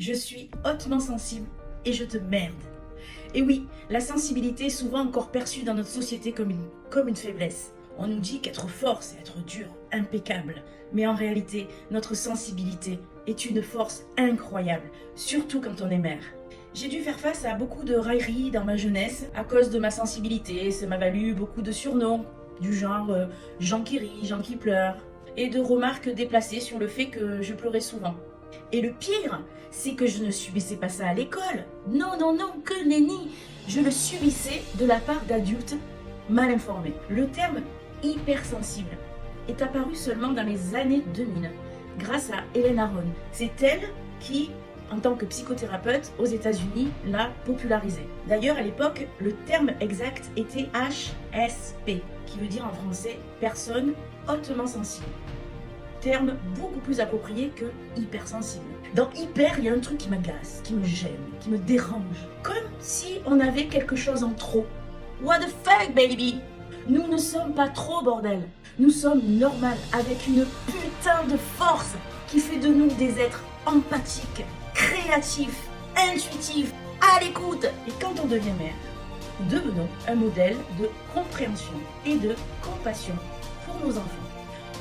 Je suis hautement sensible et je te merde. Et oui, la sensibilité est souvent encore perçue dans notre société comme une faiblesse. On nous dit qu'être fort, c'est être dur, impeccable. Mais en réalité, notre sensibilité est une force incroyable, surtout quand on est mère. J'ai dû faire face à beaucoup de railleries dans ma jeunesse à cause de ma sensibilité. Ça m'a valu beaucoup de surnoms, du genre Jean qui rit, Jean qui pleure, et de remarques déplacées sur le fait que je pleurais souvent. Et le pire, c'est que je ne subissais pas ça à l'école. Non, non, non, que nenni. Je le subissais de la part d'adultes mal informés. Le terme hypersensible est apparu seulement dans les années 2000 grâce à Hélène Aron. C'est elle qui, en tant que psychothérapeute aux États-Unis, l'a popularisé. D'ailleurs, à l'époque, le terme exact était HSP, qui veut dire en français personne hautement sensible. Terme beaucoup plus approprié que hypersensible. Dans hyper, il y a un truc qui m'agace, qui me gêne, qui me dérange. Comme si on avait quelque chose en trop. What the fuck, baby? Nous ne sommes pas trop, bordel. Nous sommes normales, avec une putain de force qui fait de nous des êtres empathiques, créatifs, intuitifs, à l'écoute. Et quand on devient mère, devenons un modèle de compréhension et de compassion pour nos enfants.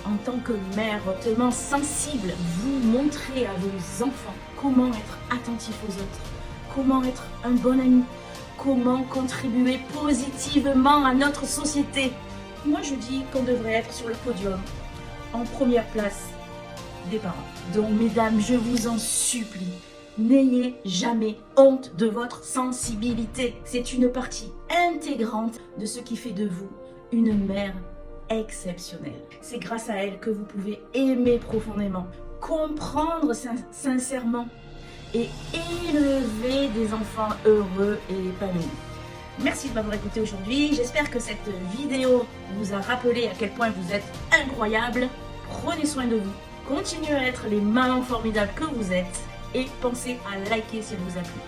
En tant que mère hautement sensible, vous montrez à vos enfants comment être attentif aux autres, comment être un bon ami, comment contribuer positivement à notre société. Moi, je dis qu'on devrait être sur le podium, en première place des parents. Donc, mesdames, je vous en supplie, n'ayez jamais honte de votre sensibilité. C'est une partie intégrante de ce qui fait de vous une mère exceptionnelle. C'est grâce à elle que vous pouvez aimer profondément, comprendre sincèrement et élever des enfants heureux et épanouis. Merci de m'avoir écouté aujourd'hui. J'espère que cette vidéo vous a rappelé à quel point vous êtes incroyable. Prenez soin de vous. Continuez à être les mamans formidables que vous êtes et pensez à liker si elle vous a plu.